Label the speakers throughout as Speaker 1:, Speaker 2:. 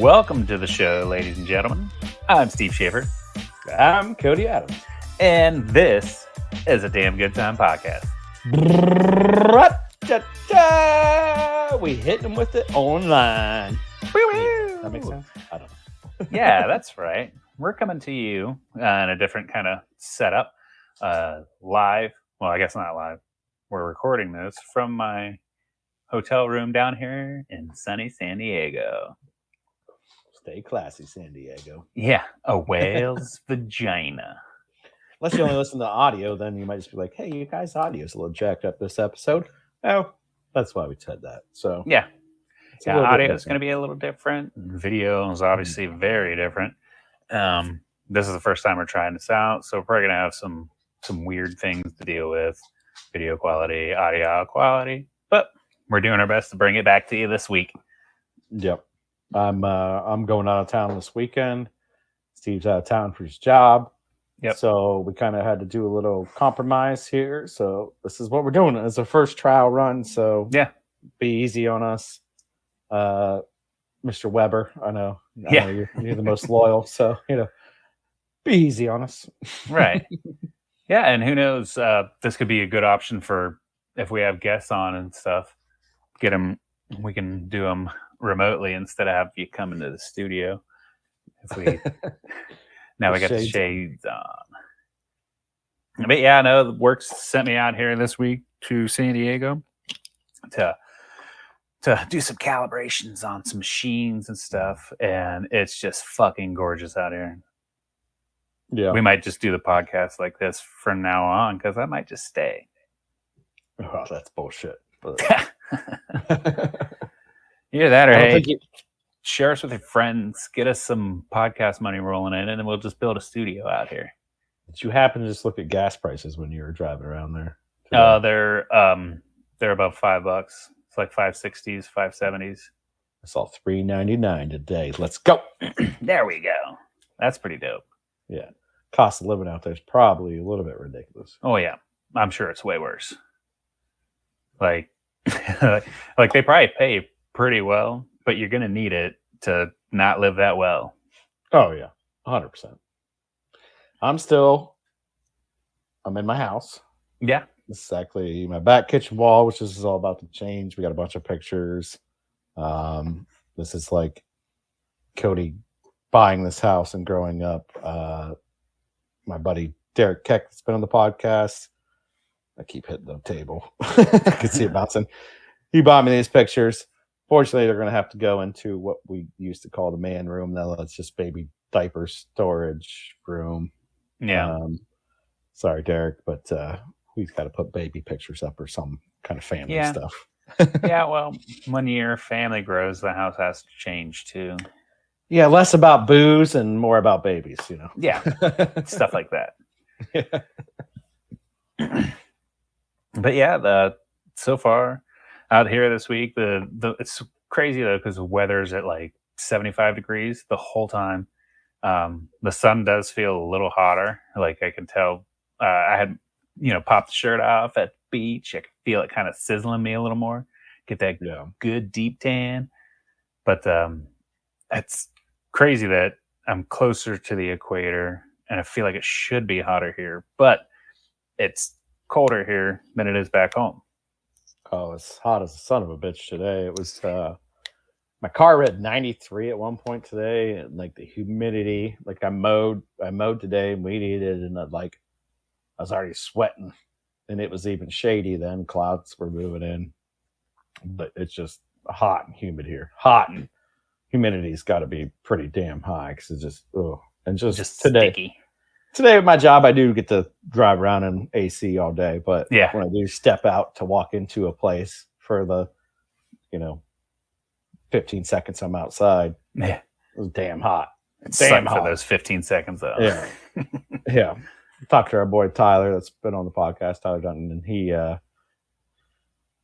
Speaker 1: Welcome to the show, ladies and gentlemen. I'm Steve Schaefer.
Speaker 2: I'm Cody Adams.
Speaker 1: And this is a Damn Good Time podcast.
Speaker 2: We hit them with it online. That makes sense? I don't know.
Speaker 1: Yeah, that's right. We're coming to you in a different kind of setup. Live. Well, I guess not live. We're recording this from my hotel room down here in sunny San Diego.
Speaker 2: Stay classy, San Diego.
Speaker 1: Yeah, a whale's vagina.
Speaker 2: Unless you only listen to audio, then you might just be like, hey, you guys' audio's a little jacked up this episode. Oh, that's why we said that. So
Speaker 1: yeah, audio is going to be a little different. Video is obviously very different. This is the first time we're trying this out, so we're probably going to have some weird things to deal with. Video quality, audio quality, but we're doing our best to bring it back to you this week.
Speaker 2: Yep. I'm going out of town this weekend. Steve's out of town for his job.
Speaker 1: Yep.
Speaker 2: So we kind of had to do a little compromise here. So this is what we're doing. It's a first trial run. So
Speaker 1: yeah,
Speaker 2: be easy on us. Mr. Weber, I know you're the most loyal. So, be easy on us.
Speaker 1: Right. Yeah. And who knows, this could be a good option for if we have guests on and stuff, we can do them remotely instead of have you come into the studio. If we now we got the shades on. But yeah, I know the works sent me out here this week to San Diego to do some calibrations on some machines and stuff, and it's just fucking gorgeous out here.
Speaker 2: Yeah,
Speaker 1: we might just do the podcast like this from now on because I might just stay.
Speaker 2: Oh, that's bullshit. But...
Speaker 1: Either that or hey, share us with your friends, get us some podcast money rolling in, and then we'll just build a studio out here.
Speaker 2: Did you happen to just look at gas prices when you were driving around there?
Speaker 1: They're about $5. It's like $5.60s, $5.70s.
Speaker 2: I saw $3.99 today. Let's go.
Speaker 1: There we go. That's pretty dope.
Speaker 2: Yeah. Cost of living out there is probably a little bit ridiculous.
Speaker 1: Oh yeah. I'm sure it's way worse. Like they probably pay pretty well, but you're gonna need it to not live that well.
Speaker 2: Oh yeah, 100%. I'm in my house.
Speaker 1: Yeah,
Speaker 2: exactly. My back kitchen wall, which is all about to change. We got a bunch of pictures. This is like Cody buying this house and growing up. My buddy Derek Keck that's been on the podcast. I keep hitting the table. I can see it bouncing. He bought me these pictures. Fortunately, they're going to have to go into what we used to call the man room. Now it's just baby diaper storage room.
Speaker 1: Yeah.
Speaker 2: Sorry, Derek, but we've got to put baby pictures up or some kind of family stuff.
Speaker 1: Yeah, well, when your family grows, the house has to change too.
Speaker 2: Yeah, less about booze and more about babies,
Speaker 1: Yeah, stuff like that.
Speaker 2: Yeah.
Speaker 1: But yeah, so far out here this week, it's crazy though because the weather's at like 75 degrees the whole time. The sun does feel a little hotter. Like I can tell. I had popped the shirt off at the beach. I could feel it kind of sizzling me a little more. Get that good deep tan. But it's crazy that I'm closer to the equator, and I feel like it should be hotter here, but it's colder here than it is back home.
Speaker 2: Oh, it's hot as a son of a bitch today. It was my car read 93 at one point today, and like the humidity, like I mowed today, weed eated, and I was already sweating, and it was even shady then. Clouds were moving in, but it's just hot and humid here. Hot and humidity's got to be pretty damn high because it's just and just today.
Speaker 1: Sticky.
Speaker 2: Today at my job, I do get to drive around in AC all day, but
Speaker 1: yeah,
Speaker 2: when I do step out to walk into a place for the, 15 seconds I'm outside, it was damn hot.
Speaker 1: It's damn hot for those 15 seconds though.
Speaker 2: Yeah, yeah. Talked to our boy Tyler that's been on the podcast, Tyler Dunton, and he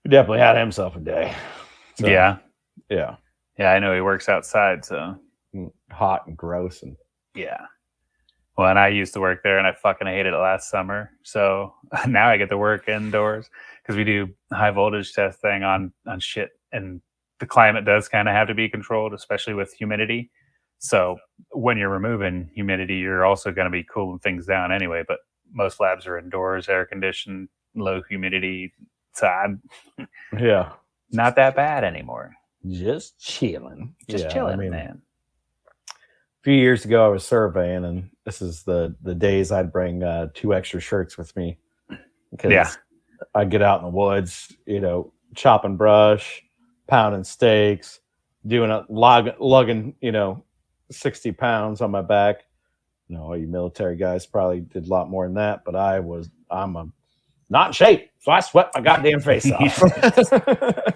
Speaker 2: definitely had himself a day. So,
Speaker 1: yeah.
Speaker 2: I
Speaker 1: know he works outside, so
Speaker 2: hot and gross and
Speaker 1: yeah. Well, and I used to work there, and I fucking hated it last summer. So now I get to work indoors because we do high voltage testing on shit in the climate does kind of have to be controlled, especially with humidity. So when you're removing humidity, you're also going to be cooling things down anyway. But most labs are indoors, air conditioned, low humidity. So I'm
Speaker 2: Yeah.
Speaker 1: not that bad anymore.
Speaker 2: Just chilling.
Speaker 1: Just
Speaker 2: Yeah,
Speaker 1: chilling,
Speaker 2: I mean,
Speaker 1: man.
Speaker 2: a few years ago, I was surveying, and this is the days I'd bring 2 extra shirts with me because
Speaker 1: Yeah.
Speaker 2: I'd get out in the woods, chopping brush, pounding steaks, doing lugging, 60 pounds on my back. All you military guys probably did a lot more than that, but I'm not in shape, so I sweat my goddamn face off.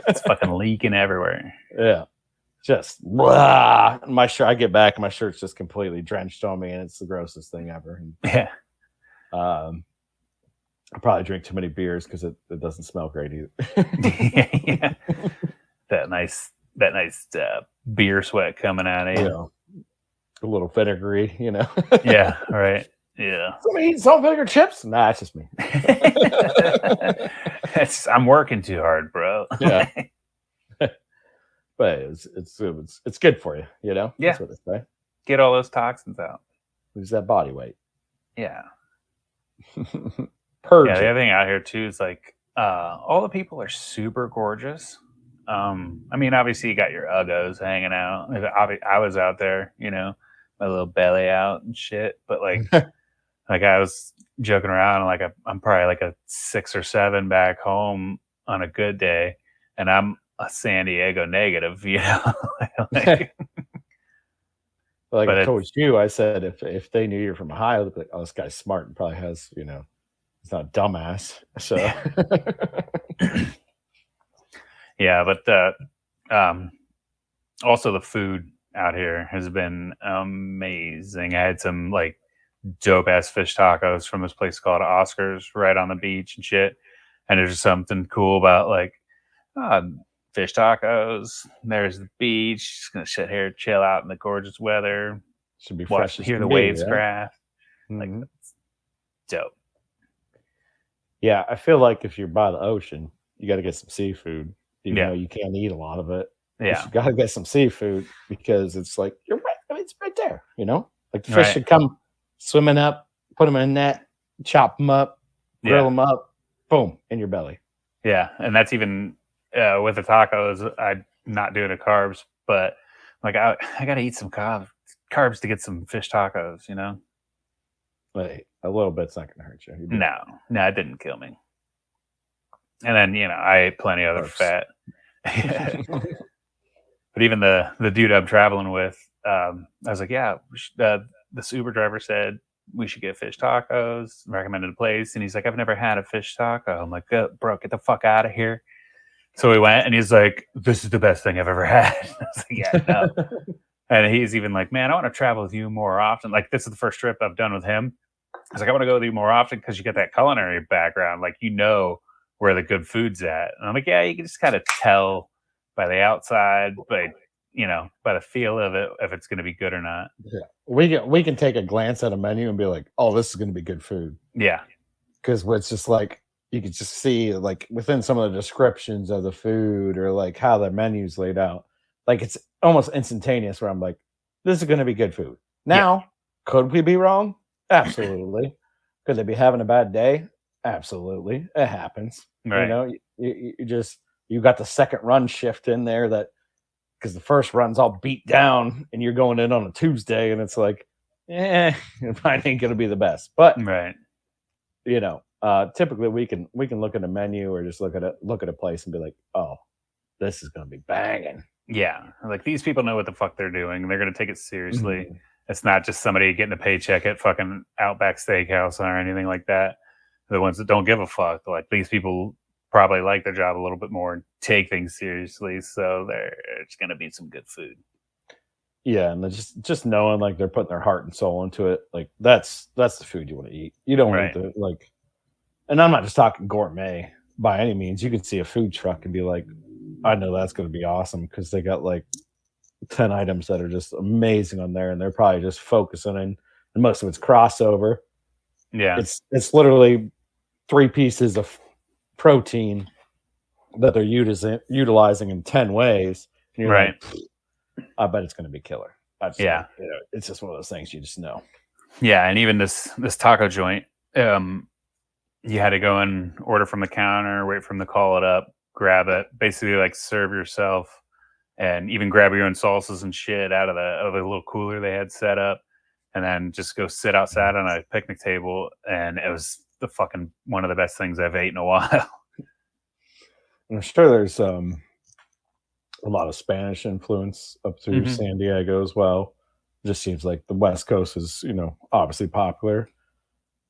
Speaker 1: It's fucking leaking everywhere.
Speaker 2: Yeah. Just blah. My shirt, I get back and my shirt's just completely drenched on me, and it's the grossest thing ever. And,
Speaker 1: Yeah.
Speaker 2: I probably drink too many beers because it doesn't smell great either.
Speaker 1: Yeah. That nice beer sweat coming out of you.
Speaker 2: Yeah. A little vinegary,
Speaker 1: Yeah, right. Yeah.
Speaker 2: Somebody eating salt and vinegar chips? Nah, it's just me.
Speaker 1: I'm working too hard, bro.
Speaker 2: Yeah. But it's good for you,
Speaker 1: Yeah.
Speaker 2: That's what they say.
Speaker 1: Get all those toxins out.
Speaker 2: Lose that body weight.
Speaker 1: Yeah.
Speaker 2: Purge.
Speaker 1: Yeah, the other thing out here too is like all the people are super gorgeous. I mean, obviously you got your uggos hanging out. I was out there, my little belly out and shit. But like I was joking around, and like I'm probably like a 6 or 7 back home on a good day, and I'm a San Diego negative,
Speaker 2: like
Speaker 1: but
Speaker 2: I told you, I said if they knew you're from Ohio, they'd be like, oh, this guy's smart and probably has, he's not a dumbass. So
Speaker 1: yeah, but also the food out here has been amazing. I had some like dope ass fish tacos from this place called Oscars right on the beach and shit. And there's something cool about like fish tacos. There's the beach. Just gonna sit here, chill out in the gorgeous weather.
Speaker 2: Should be
Speaker 1: Watch,
Speaker 2: fresh.
Speaker 1: hear the waves crash.
Speaker 2: Mm-hmm.
Speaker 1: Like that's dope.
Speaker 2: Yeah, I feel like if you're by the ocean, you got to get some seafood, even though you can't eat a lot of it.
Speaker 1: Yeah,
Speaker 2: you got to get some seafood because it's like you're right. I mean, it's right there. Like the fish should come swimming up, put them in a net, chop them up, grill them up, boom, in your belly.
Speaker 1: Yeah, and that's even with the tacos. I'm not doing the carbs, but like I got to eat some carbs to get some fish tacos.
Speaker 2: Like, a little bit's not going to hurt you.
Speaker 1: No, it didn't kill me. And then I ate plenty of other fat. But even the dude I'm traveling with, I was like, yeah, this Uber driver said we should get fish tacos, recommended a place. And he's like, I've never had a fish taco. I'm like, bro, get the fuck out of here. So we went, and he's like, this is the best thing I've ever had. I was like, yeah, no. And he's even like, man, I want to travel with you more often. Like, this is the first trip I've done with him. I was like, I want to go with you more often because you get that culinary background. Like, where the good food's at. And I'm like, yeah, you can just kind of tell by the outside, but by the feel of it, if it's going to be good or not.
Speaker 2: Yeah, we can take a glance at a menu and be like, oh, this is going to be good food.
Speaker 1: Yeah,
Speaker 2: because it's just like you can just see like within some of the descriptions of the food or like how the menu's laid out, like it's almost instantaneous. Where I'm like, this is going to be good food. Now, could we be wrong? Absolutely. Could they be having a bad day? Absolutely, it happens.
Speaker 1: Right.
Speaker 2: You got the second run shift in there that because the first run's all beat down and you're going in on a Tuesday and it's like, it probably ain't gonna be the best. But
Speaker 1: right,
Speaker 2: typically we can look at a menu or just look at a place and be like, oh, this is gonna be banging.
Speaker 1: Yeah, like these people know what the fuck they're doing. They're gonna take it seriously. Mm-hmm. It's not just somebody getting a paycheck at fucking Outback Steakhouse or anything like that. The ones that don't give a fuck, like these people probably like their job a little bit more and take things seriously. So there's going to be some good food.
Speaker 2: Yeah, and just knowing like they're putting their heart and soul into it, like that's the food you want to eat. You don't want to like, and I'm not just talking gourmet by any means. You can see a food truck and be like, I know that's going to be awesome because they got like 10 items that are just amazing on there, and they're probably just focusing in, and most of it's crossover.
Speaker 1: Yeah,
Speaker 2: it's literally 3 pieces of protein that they're utilizing in 10 ways, And you're
Speaker 1: Right.
Speaker 2: like, I bet it's going to be killer. I just
Speaker 1: Yeah.
Speaker 2: it's just one of those things you just know.
Speaker 1: Yeah. And even this taco joint, you had to go and order from the counter, wait for them to call it up, grab it, basically like serve yourself, and even grab your own salsas and shit out of the little cooler they had set up, and then just go sit outside on a picnic table. And it was the fucking one of the best things I've ate in a while.
Speaker 2: And I'm sure there's a lot of Spanish influence up through
Speaker 1: Hmm.
Speaker 2: San Diego as well. It just seems like the West Coast is, obviously popular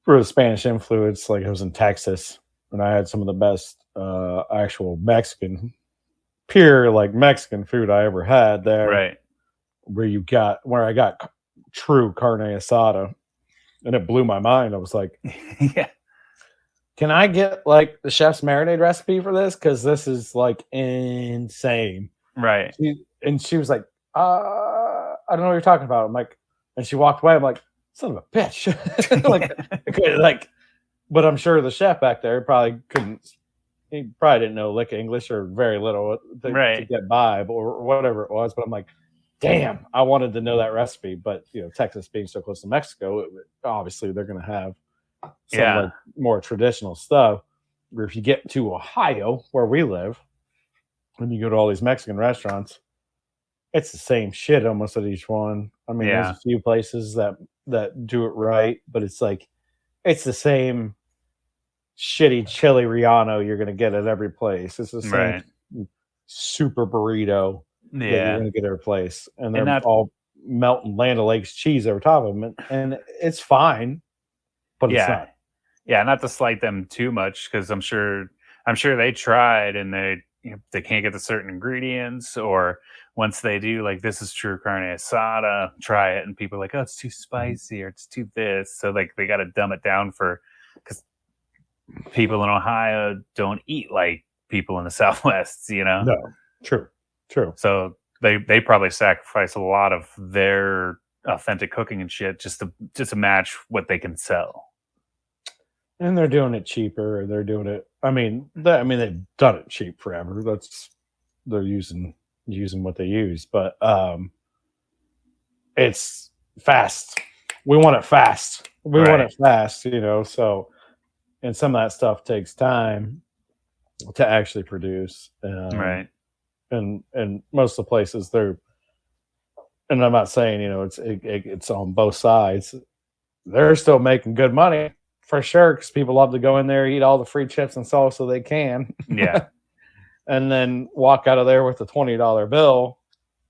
Speaker 2: for the Spanish influence. Like I was in Texas and I had some of the best actual Mexican, pure like Mexican food I ever had there.
Speaker 1: Right.
Speaker 2: Where I got true carne asada, and it blew my mind. I was like,
Speaker 1: Yeah.
Speaker 2: can I get like the chef's marinade recipe for this? Because this is like insane.
Speaker 1: Right.
Speaker 2: She was like, I don't know what you're talking about. I'm like, and she walked away. I'm like, son of a bitch. like, but I'm sure the chef back there probably couldn't, he probably didn't know lick English or very little to
Speaker 1: Right.
Speaker 2: get by or whatever it was. But I'm like, damn, I wanted to know that recipe. But, Texas being so close to Mexico, obviously they're going to have some like
Speaker 1: Yeah.
Speaker 2: more traditional stuff. Where if you get to Ohio, where we live, and you go to all these Mexican restaurants, it's the same shit almost at each one. I mean, there's a
Speaker 1: Yeah.
Speaker 2: few places that do it right, but it's like it's the same shitty chili Riano you're gonna get at every place. It's the same
Speaker 1: Right.
Speaker 2: super burrito that you're
Speaker 1: Yeah.
Speaker 2: gonna get at every place, and
Speaker 1: And
Speaker 2: they're
Speaker 1: not
Speaker 2: all melting Land O'Lakes cheese over top of them, and it's fine, but it's
Speaker 1: yeah.
Speaker 2: not.
Speaker 1: Yeah, not to slight them too much, because I'm sure they tried, and they can't get the certain ingredients, or once they do, like, this is true carne asada, try it, and people are like, oh, it's too
Speaker 2: Mhm.
Speaker 1: spicy or it's too this. So like they got to dumb it down for, because people in Ohio don't eat like people in the Southwest, you know.
Speaker 2: No, true, true.
Speaker 1: So they probably sacrifice a lot of their authentic cooking and shit just to match what they can sell.
Speaker 2: And they're doing it cheaper, or they're doing it. They've done it cheap forever. They're using what they use, but it's fast. We want it fast. We want
Speaker 1: Right.
Speaker 2: it fast, So, and some of that stuff takes time to actually produce.
Speaker 1: Right.
Speaker 2: And most of the places and I'm not saying it's on both sides. They're still making good money for sure because people love to go in there, eat all the free chips and salsa they can,
Speaker 1: Yeah.
Speaker 2: and then walk out of there with a $20 bill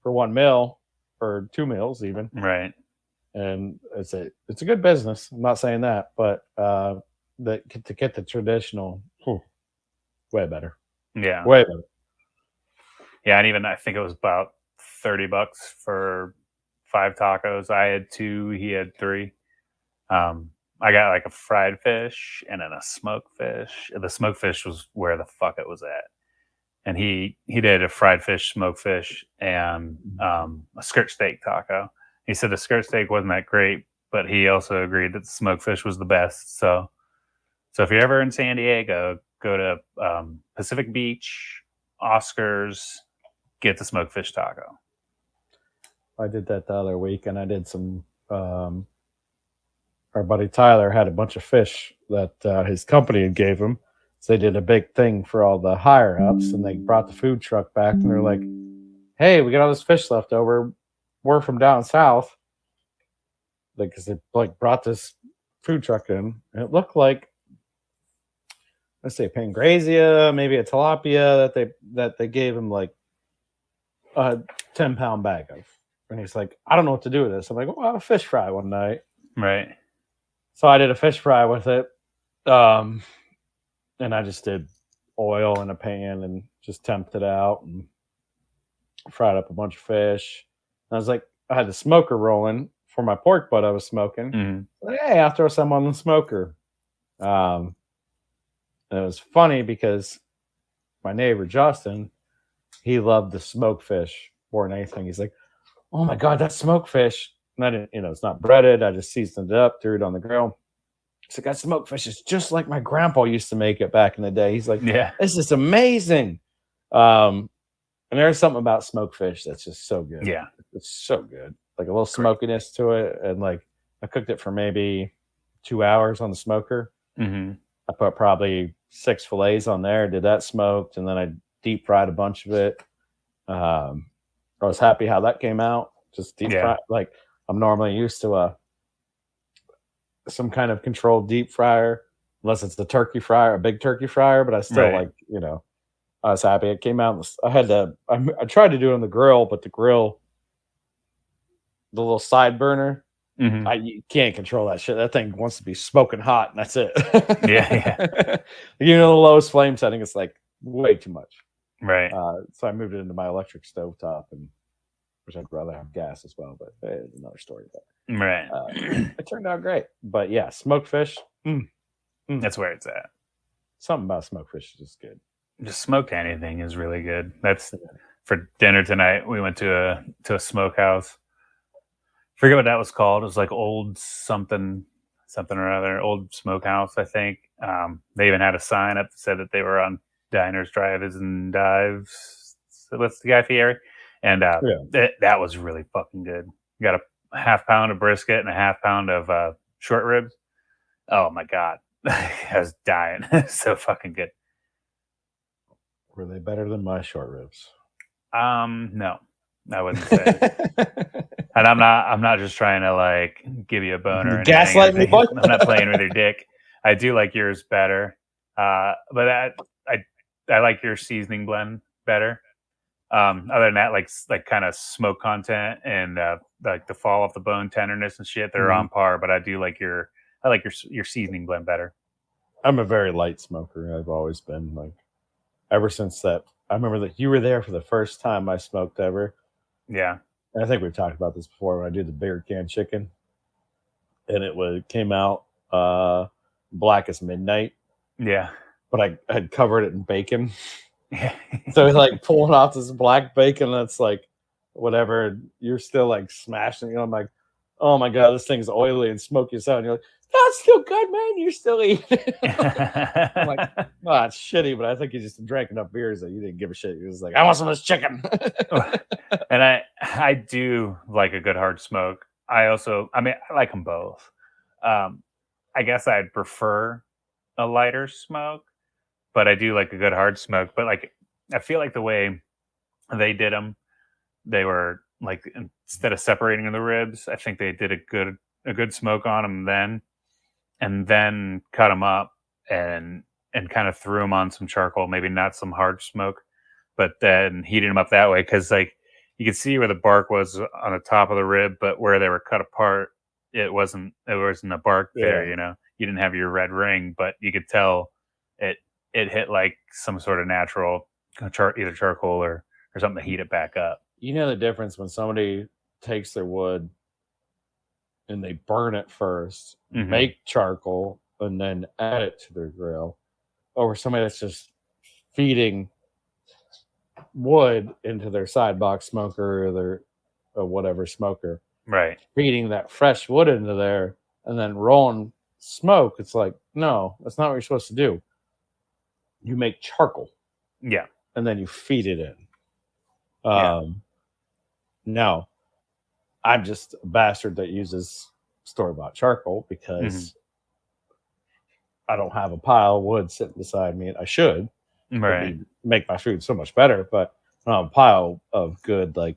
Speaker 2: for one meal or two meals even.
Speaker 1: Right.
Speaker 2: And it's a good business. I'm not saying that, but to get the traditional, way better,
Speaker 1: Yeah.
Speaker 2: way better.
Speaker 1: Yeah, and even I think it was about $30 for 5 tacos. I had two, he had three. I got like a fried fish and then a smoked fish. The smoked fish was where the fuck it was at. And he did a fried fish, smoked fish, and a skirt steak taco. He said the skirt steak wasn't that great, but he also agreed that the smoked fish was the best. So if you're ever in San Diego, go to Pacific Beach, Oscars, get the smoked fish taco.
Speaker 2: I did that the other week, and I did some. Our buddy Tyler had a bunch of fish that his company had gave him. So they did a big thing for all the higher ups, and they brought the food truck back, and they're like, "Hey, we got all this fish left over. We're from down south." Because they like brought this food truck in, and it looked like, let's say, pangrazia, maybe a tilapia that they gave him like a 10-pound bag of. And he's like, I don't know what to do with this. I'm like, well, I'll have a fish fry one night.
Speaker 1: Right.
Speaker 2: So I did a fish fry with it. And I just did oil in a pan and just temped it out and fried up a bunch of fish. And I was like, I had the smoker rolling for my pork butt I was smoking.
Speaker 1: Mm-hmm.
Speaker 2: Like, hey, I'll throw some on the smoker. And it was funny because my neighbor Justin, he loved the smoked fish more than anything. He's like, oh my God, that's smoked fish. And I didn't, it's not breaded. I just seasoned it up, threw it on the grill. He's like, that smoked fish is just like my grandpa used to make it back in the day. He's like,
Speaker 1: Yeah.
Speaker 2: this is amazing. And And there's something about smoked fish that's just so good.
Speaker 1: Yeah.
Speaker 2: It's so good. Like a little smokiness to it. And like I cooked it for maybe 2 hours on the smoker.
Speaker 1: Mm-hmm.
Speaker 2: I put probably 6 fillets on there, did that smoked, and then I deep fried a bunch of it. I was happy how that came out. Just deep fried. Like I'm normally used to some kind of controlled deep fryer, unless it's the turkey fryer, a big turkey fryer. But I still like, I was happy it came out. I tried to do it on the grill, but the grill, the little side burner, you can't control that shit. That thing wants to be smoking hot, and that's it. The lowest flame setting is like way too much.
Speaker 1: Right.
Speaker 2: So I moved it into my electric stovetop, and which I'd rather have gas as well, but it's another story. But,
Speaker 1: right.
Speaker 2: It turned out great. But yeah, smoked fish.
Speaker 1: That's where it's at.
Speaker 2: Something about smoked fish is just good.
Speaker 1: Just smoked anything is really good. That's for dinner tonight. We went to a smokehouse. Forget what that was called. It was like old something or other, old smokehouse, I think. They even had a sign up that said that they were on diners, drive-ins, and dives. So what's the Guy Fieri? And that was really fucking good. You got a half pound of brisket and a half pound of short ribs. Oh my god, I was dying. So fucking good.
Speaker 2: Were they better than my short ribs?
Speaker 1: No, I wouldn't say. And I'm not just trying to like give you a boner.
Speaker 2: Gaslight me, boy.
Speaker 1: I'm not playing with your dick. I do like yours better, but I like your seasoning blend better. Other than that, like kind of smoke content and like the fall off the bone tenderness and shit, they're on par. But I like your seasoning blend better.
Speaker 2: I'm a very light smoker. I've always been like, ever since that. I remember that you were there for the first time I smoked ever.
Speaker 1: Yeah.
Speaker 2: And I think we've talked about this before when I did the bigger can chicken, and it came out black as midnight.
Speaker 1: Yeah.
Speaker 2: But I had covered it in bacon.
Speaker 1: Yeah.
Speaker 2: So like pulling off this black bacon that's like whatever, you're still like smashing it. I'm like, oh my god, this thing's oily and smoky as hell. And you're like, that's still good, man. You're still eating. I'm like, oh, it's shitty, but I think you just drank enough beers that you didn't give a shit. You was like, I want some of this chicken.
Speaker 1: And I do like a good hard smoke. I like them both. I guess I'd prefer a lighter smoke, but I do like a good hard smoke. But like, I feel like the way they did them, they were like, instead of separating the ribs, I think they did a good smoke on them then, and then cut them up and kind of threw them on some charcoal, maybe not some hard smoke, but then heated them up that way. Cause like you could see where the bark was on the top of the rib, but where they were cut apart, it wasn't a bark there, you know, you didn't have your red ring, but you could tell it hit like some sort of natural either charcoal or something to heat it back up.
Speaker 2: You know the difference when somebody takes their wood and they burn it first, make charcoal, and then add it to their grill, over somebody that's just feeding wood into their side box smoker or their whatever smoker,
Speaker 1: right?
Speaker 2: Feeding that fresh wood into there and then rolling smoke. It's like, no, that's not what you're supposed to do. You make charcoal, and then you feed it in. No, I'm just a bastard that uses store-bought charcoal because I don't have a pile of wood sitting beside me. I should,
Speaker 1: right?
Speaker 2: Make my food so much better, but I don't have a pile of good like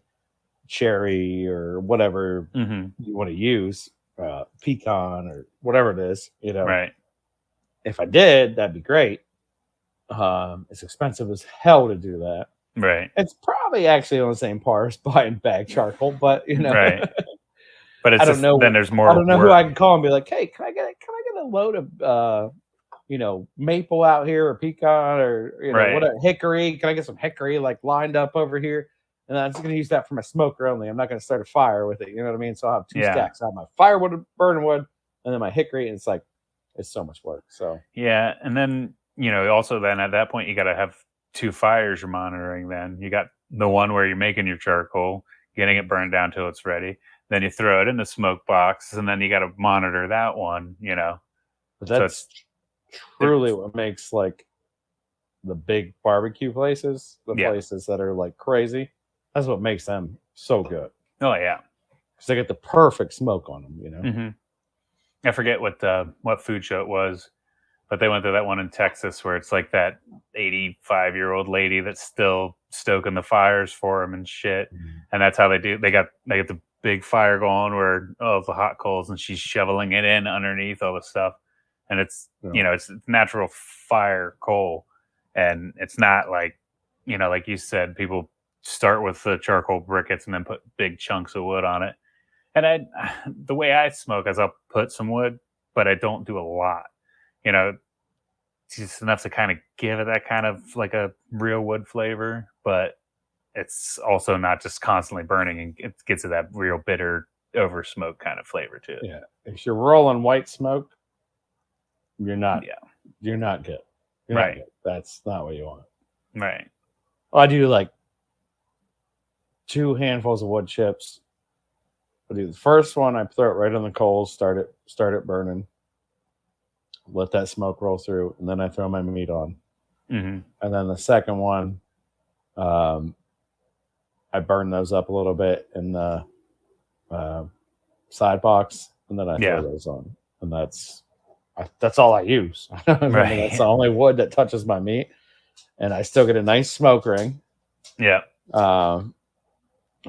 Speaker 2: cherry or whatever you want to use, pecan or whatever it is, you know.
Speaker 1: Right.
Speaker 2: If I did, that'd be great. It's expensive as hell to do that.
Speaker 1: Right.
Speaker 2: It's probably actually on the same par as buying bag charcoal, but you know,
Speaker 1: right. But it's
Speaker 2: I don't know.
Speaker 1: Then there's more.
Speaker 2: I don't know
Speaker 1: work.
Speaker 2: who I can call and be like, hey, can I get a load of maple out here or pecan or whatever, hickory? Can I get some hickory like lined up over here? And I'm just gonna use that for my smoker only. I'm not gonna start a fire with it. You know what I mean? So I'll have two stacks. I have my firewood, burning wood, and then my hickory, and it's so much work. So
Speaker 1: and then also then at that point you got to have two fires you're monitoring. Then you got the one where you're making your charcoal, getting it burned down till it's ready. Then you throw it in the smoke box, and then you got to monitor that one.
Speaker 2: But that's truly what makes like the big barbecue places, the places that are like crazy. That's what makes them so good.
Speaker 1: Oh yeah,
Speaker 2: because they get the perfect smoke on them.
Speaker 1: Mm-hmm. I forget what food show it was, but they went to that one in Texas where it's like that 85-year-old lady that's still stoking the fires for them and shit.
Speaker 2: Mm-hmm.
Speaker 1: And that's how they do. They get the big fire going where the hot coals, and she's shoveling it in underneath all the stuff. And it's it's natural fire coal, and it's not like like you said, people start with the charcoal briquettes and then put big chunks of wood on it. And the way I smoke is I'll put some wood, but I don't do a lot. Just enough to kind of give it that kind of like a real wood flavor, but it's also not just constantly burning, and it gets to that real bitter over smoke kind of flavor to it.
Speaker 2: Yeah, if you're rolling white smoke, you're not good. You're
Speaker 1: right.
Speaker 2: Not good. That's not what you want.
Speaker 1: Right.
Speaker 2: Well, I do like 2 handfuls of wood chips. I do the first one, I throw it right on the coals, start it burning, let that smoke roll through, and then I throw my meat on.
Speaker 1: Mm-hmm.
Speaker 2: And then the second one, I burn those up a little bit in the side box, and then I throw those on. And that's all I use. Right. That's the only wood that touches my meat, and I still get a nice smoke ring.
Speaker 1: Yeah.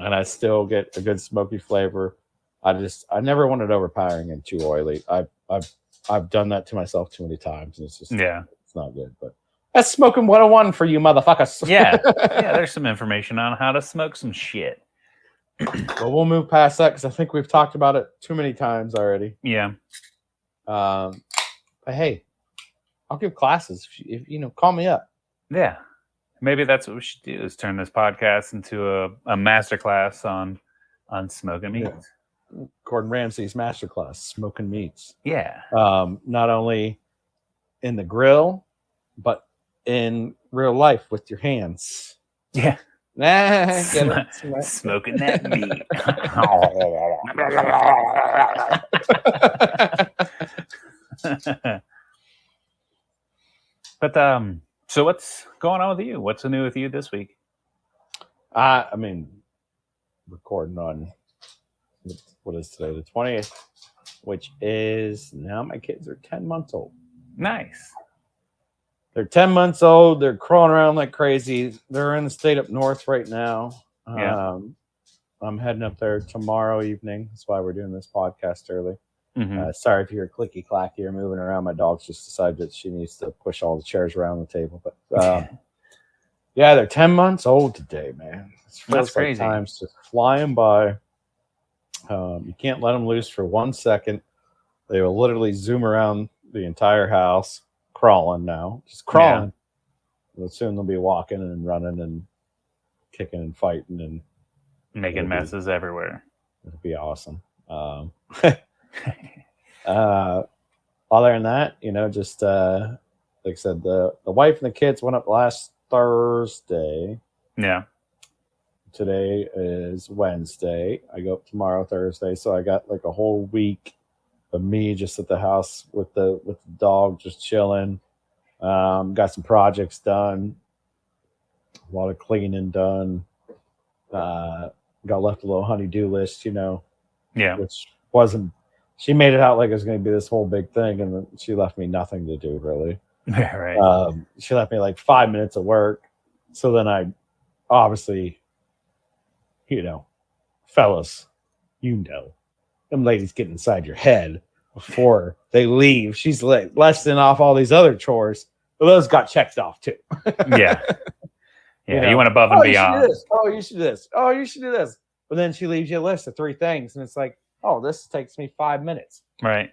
Speaker 2: And I still get a good smoky flavor. I never want it overpowering and too oily. I've done that to myself too many times, and it's just it's not good. But that's smoking 101 for you motherfuckers.
Speaker 1: Yeah. There's some information on how to smoke some shit.
Speaker 2: Well, we'll move past that because I think we've talked about it too many times already.
Speaker 1: Yeah.
Speaker 2: But hey, I'll give classes if call me up.
Speaker 1: Yeah. Maybe that's what we should do, is turn this podcast into a masterclass on smoking meats.
Speaker 2: Yeah. Gordon Ramsay's masterclass, smoking meats.
Speaker 1: Yeah.
Speaker 2: Not only in the grill, but in real life with your hands.
Speaker 1: Yeah. Smoking that meat. But so what's going on with you? What's new with you this week?
Speaker 2: I mean, recording on what is today, the 20th, which is now my kids are 10 months old.
Speaker 1: Nice.
Speaker 2: They're 10 months old. They're crawling around like crazy. They're in the state up north right now.
Speaker 1: Yeah.
Speaker 2: I'm heading up there tomorrow evening. That's why we're doing this podcast early.
Speaker 1: Mm-hmm.
Speaker 2: Sorry if you hear clicky clacky or moving around. My dog's just decided that she needs to push all the chairs around the table. But yeah, they're 10 months old today, man.
Speaker 1: That's crazy.
Speaker 2: Like time's just flying by. You can't let them loose for 1 second. They will literally zoom around the entire house, crawling now, just crawling. Yeah. But soon they'll be walking and running and kicking and fighting and
Speaker 1: making messes everywhere.
Speaker 2: It'll be awesome. Other than that, just like I said, the wife and the kids went up last Thursday.
Speaker 1: Yeah.
Speaker 2: Today is Wednesday. I go up tomorrow, Thursday. So I got like a whole week of me just at the house with the dog, just chilling. Got some projects done, a lot of cleaning done. Got left a little honey-do list,
Speaker 1: Yeah.
Speaker 2: Which wasn't. She made it out like it was going to be this whole big thing, and then she left me nothing to do, really.
Speaker 1: Yeah, right.
Speaker 2: She left me like 5 minutes of work. So then I obviously, fellas, them ladies get inside your head before they leave. She's like listing off all these other chores. Well, those got checked off too.
Speaker 1: Yeah. Yeah, you went above and beyond.
Speaker 2: You should do this. Oh, you should do this. But then she leaves you a list of 3 things, and it's like, oh, this takes me 5 minutes.
Speaker 1: Right.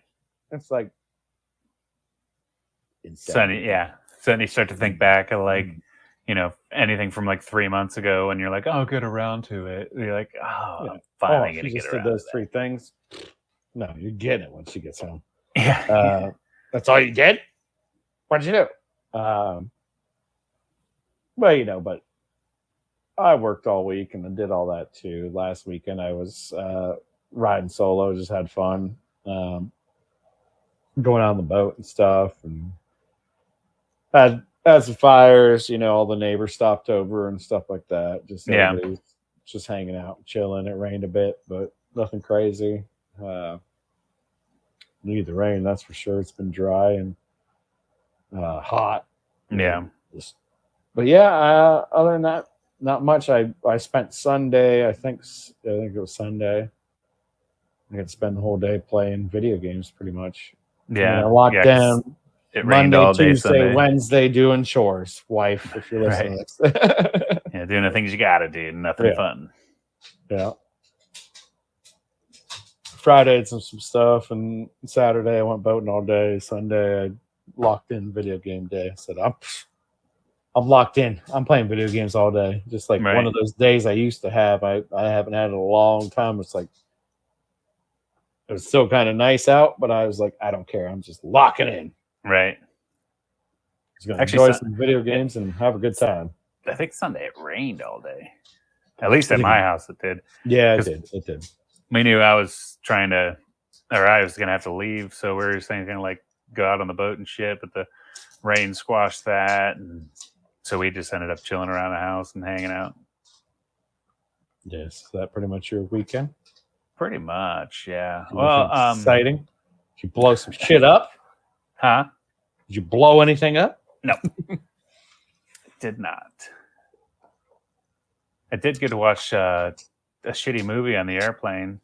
Speaker 2: It's like
Speaker 1: insane. So then you start to think back of like, anything from like 3 months ago, and you're like, oh, I'll get around to it. And you're like, I'm finally going to get around to
Speaker 2: those 3 things. No, you're getting it when she gets home.
Speaker 1: Yeah.
Speaker 2: That's all you did? What did you do? But I worked all week and I did all that too. Last weekend I was riding solo, just had fun, going on the boat and stuff, and had had some fires. All the neighbors stopped over and stuff like that. Just
Speaker 1: Yeah.
Speaker 2: everybody's just hanging out, chilling. It rained a bit, but nothing crazy. Need the rain, that's for sure. It's been dry and hot.
Speaker 1: Yeah.
Speaker 2: But yeah, other than that, not much. I spent Sunday. I think it was Sunday. I got to spend the whole day playing video games, pretty much. And then I
Speaker 1: Yeah.
Speaker 2: locked
Speaker 1: 'cause
Speaker 2: down
Speaker 1: it rained
Speaker 2: Monday,
Speaker 1: all day
Speaker 2: Tuesday,
Speaker 1: Sunday.
Speaker 2: Wednesday doing chores. Wife, if you're
Speaker 1: Right.
Speaker 2: listening to this.
Speaker 1: Yeah, doing the things you gotta do, nothing fun.
Speaker 2: Yeah. Friday I did some stuff, and Saturday I went boating all day. Sunday I locked in video game day. I said I'm locked in. I'm playing video games all day. Just like one of those days I used to have. I haven't had it in a long time. It's like it was still kind of nice out, but I was like, I don't care. I'm just locking in.
Speaker 1: Right.
Speaker 2: Just gonna enjoy some video games and have a good time.
Speaker 1: I think Sunday it rained all day. At least at my house it did.
Speaker 2: Yeah, it did. It did.
Speaker 1: We knew I was gonna have to leave, so we were saying gonna like go out on the boat and shit, but the rain squashed that, and so we just ended up chilling around the house and hanging out.
Speaker 2: Yes, is that pretty much your weekend?
Speaker 1: Pretty much, yeah.
Speaker 2: Well, exciting. Did you blow some shit up?
Speaker 1: Huh?
Speaker 2: Did you blow anything up?
Speaker 1: No. Did not. I did get to watch a shitty movie on the airplane.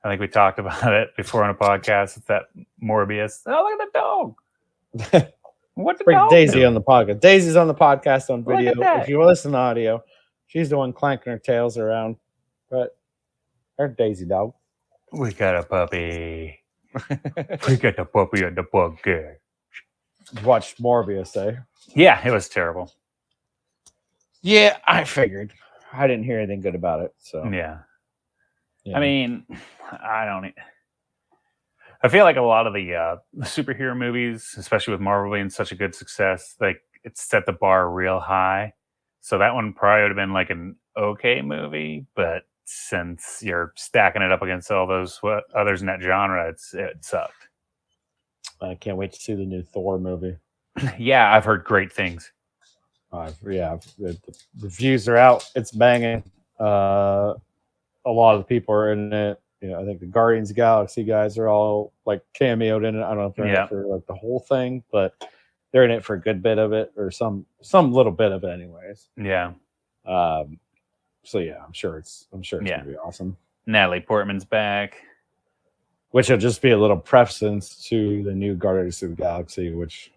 Speaker 1: I think we talked about it before on a podcast. It's that Morbius. Oh, look at the dog. What the dog
Speaker 2: Daisy
Speaker 1: do?
Speaker 2: on the podcast. Daisy's on the podcast on video. If you listen to audio, she's the one clanking her tails around. But her Daisy dog.
Speaker 1: We got a puppy. We got the puppy and the bugger.
Speaker 2: Watched Morbius, eh?
Speaker 1: Yeah, it was terrible.
Speaker 2: Yeah, I figured. I didn't hear anything good about it. So
Speaker 1: yeah. I mean, I feel like a lot of the superhero movies, especially with Marvel being such a good success, like it set the bar real high. So that one probably would have been like an okay movie, but since you're stacking it up against all those others in that genre, it sucked.
Speaker 2: I can't wait to see the new Thor movie.
Speaker 1: Yeah, I've heard great things.
Speaker 2: The reviews are out. It's banging. A lot of the people are in it. I think the Guardians of the Galaxy guys are all like cameoed in it. I don't know if they're in it for like the whole thing, but they're in it for a good bit of it, or some little bit of it, anyways.
Speaker 1: Yeah.
Speaker 2: So yeah, I'm sure it's gonna be awesome.
Speaker 1: Natalie Portman's back,
Speaker 2: which will just be a little preface to the new Guardians of the Galaxy, which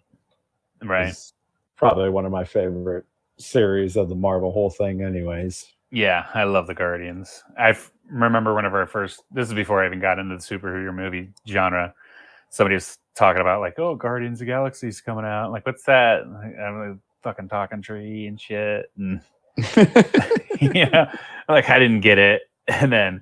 Speaker 2: is probably one of my favorite series of the Marvel whole thing, anyways.
Speaker 1: Yeah, I love the Guardians. I remember whenever this is before I even got into the superhero movie genre, somebody was talking about like, oh, Guardians of the Galaxy's coming out. Like, what's that? Like, I'm a fucking talking tree and shit. And like I didn't get it. And then,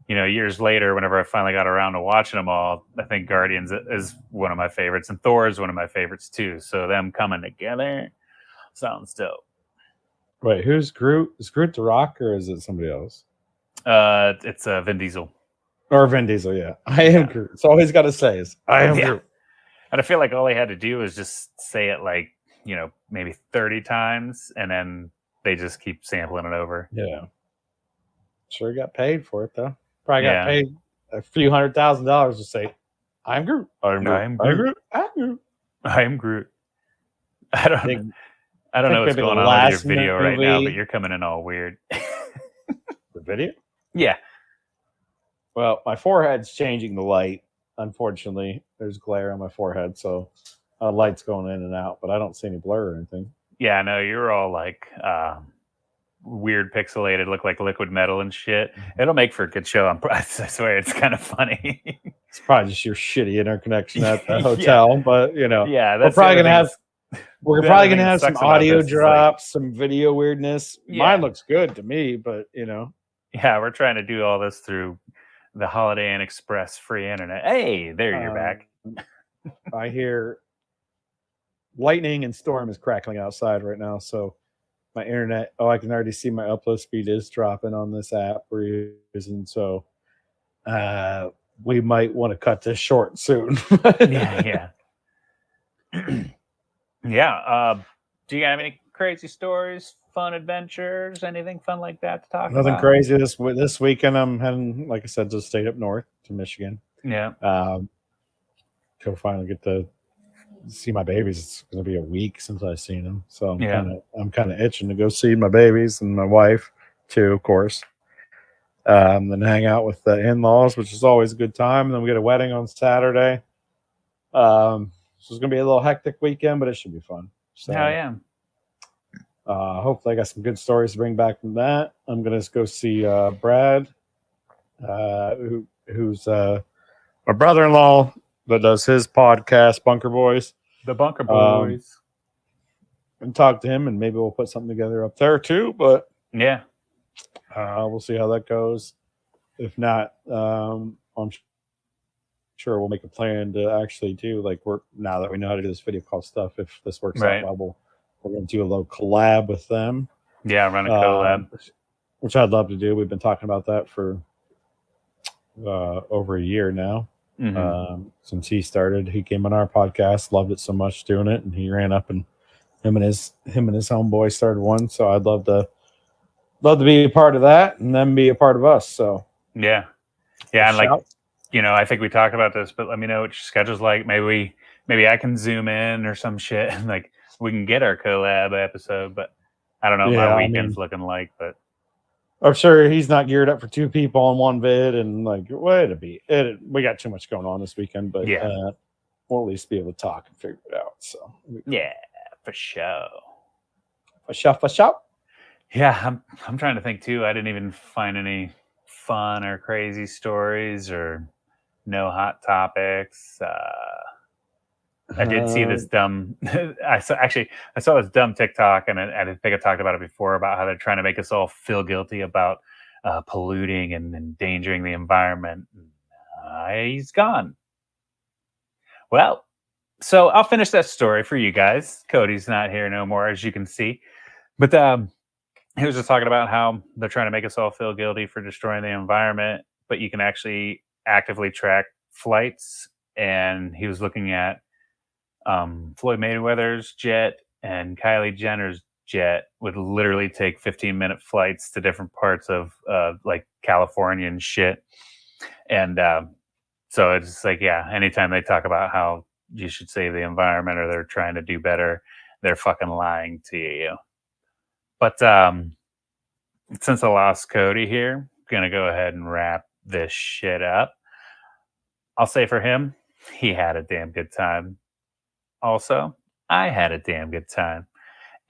Speaker 1: years later, whenever I finally got around to watching them all, I think Guardians is one of my favorites, and Thor is one of my favorites too. So them coming together sounds dope.
Speaker 2: Wait, who's Groot? Is Groot the Rock, or is it somebody else?
Speaker 1: It's Vin Diesel.
Speaker 2: Or Vin Diesel, yeah. I am Groot. It's all he's got to say is, I am Groot.
Speaker 1: And I feel like all he had to do was just say it like, maybe 30 times, and then they just keep sampling it over.
Speaker 2: Yeah. Sure got paid for it, though. Probably got paid a few $100,000 to say, I'm Groot.
Speaker 1: I'm Groot.
Speaker 2: I'm Groot.
Speaker 1: I'm Groot. I don't know what's going on with your video right now, but you're coming in all weird.
Speaker 2: The video?
Speaker 1: Yeah.
Speaker 2: Well, my forehead's changing the light. Unfortunately, there's glare on my forehead, so light's going in and out, but I don't see any blur or anything.
Speaker 1: Yeah, no, you're all like weird pixelated, look like liquid metal and shit. It'll make for a good show. I swear, it's kind of funny.
Speaker 2: It's probably just your shitty interconnection at the hotel, but
Speaker 1: that's
Speaker 2: we're probably gonna have some audio drops, some video weirdness. Mine looks good to me, but
Speaker 1: yeah, we're trying to do all this through the Holiday Inn Express free internet. Hey, there you're back.
Speaker 2: I hear lightning and storm is crackling outside right now, so my internet. Oh, I can already see my upload speed is dropping on this app we're using, so we might want to cut this short soon.
Speaker 1: yeah. Yeah. Do you have any crazy stories, fun adventures, anything fun like that to talk
Speaker 2: Nothing
Speaker 1: about?
Speaker 2: crazy this weekend. I'm heading, like I said, just stayed up north to Michigan.
Speaker 1: Yeah.
Speaker 2: Um, to finally get to see my babies. It's going to be a week since I've seen them, so
Speaker 1: Yeah.
Speaker 2: I'm kind of itching to go see my babies and my wife too, of course. Then hang out with the in-laws, which is always a good time. And then we get a wedding on Saturday. So it's going to be a little hectic weekend, but it should be fun.
Speaker 1: Hell
Speaker 2: So
Speaker 1: yeah.
Speaker 2: hopefully I got some good stories to bring back from that. I'm going to go see Brad, who's my brother-in-law that does his podcast, Bunker Boys.
Speaker 1: The Bunker
Speaker 2: Um,
Speaker 1: Boys.
Speaker 2: and talk to him, and maybe we'll put something together up there too. But
Speaker 1: Yeah.
Speaker 2: we'll see how that goes. If not, I'm sure we'll make a plan to actually do like work now that we know how to do this video call stuff. If this works out
Speaker 1: Right.
Speaker 2: well, we're going to do a little collab with them,
Speaker 1: Yeah. Run a
Speaker 2: um,
Speaker 1: collab.
Speaker 2: which I'd love to do. We've been talking about that for over a year now.
Speaker 1: Mm-hmm.
Speaker 2: Since he started, he came on our podcast, loved it so much doing it, and he ran up and him and his homeboy started one. So I'd love to be a part of that and then be a part of us. So
Speaker 1: Yeah. Yeah. And like,
Speaker 2: shout.
Speaker 1: I think we talked about this, but let me know what your schedule's like. Maybe I can zoom in or some shit and like we can get our collab episode, but I don't know what my
Speaker 2: Yeah, I
Speaker 1: weekend's
Speaker 2: mean,
Speaker 1: looking like, but
Speaker 2: I'm sure he's not geared up for two people on one vid, and like, wait a beat. We got too much going on this weekend, but
Speaker 1: yeah.
Speaker 2: we'll at least be able to talk and figure it out. So,
Speaker 1: Yeah, for sure.
Speaker 2: for sure.
Speaker 1: Yeah, I'm trying to think too. I didn't even find any fun or crazy stories or no hot topics. I did see
Speaker 2: Uh,
Speaker 1: this dumb. I saw this dumb TikTok, and I think I talked about it before about how they're trying to make us all feel guilty about polluting and endangering the environment. He's gone. Well, so I'll finish that story for you guys. Cody's not here no more, as you can see, but he was just talking about how they're trying to make us all feel guilty for destroying the environment, but you can actually actively track flights. And he was looking at Floyd Mayweather's jet and Kylie Jenner's jet would literally take 15-minute flights to different parts of like California and shit. And so it's like, yeah, anytime they talk about how you should save the environment or they're trying to do better, they're fucking lying to you. But since I lost Cody here, gonna go ahead and wrap this shit up. I'll say for him, he had a damn good time. Also, I had a damn good time.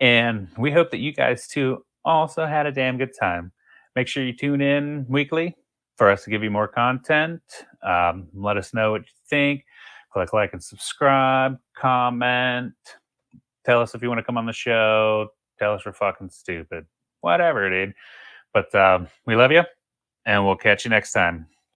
Speaker 1: And we hope that you guys too also had a damn good time. Make sure you tune in weekly for us to give you more content. Let us know what you think. Click like and subscribe, comment, tell us if you want to come on the show, tell us we're fucking stupid. Whatever, dude. But we love you, and we'll catch you next time.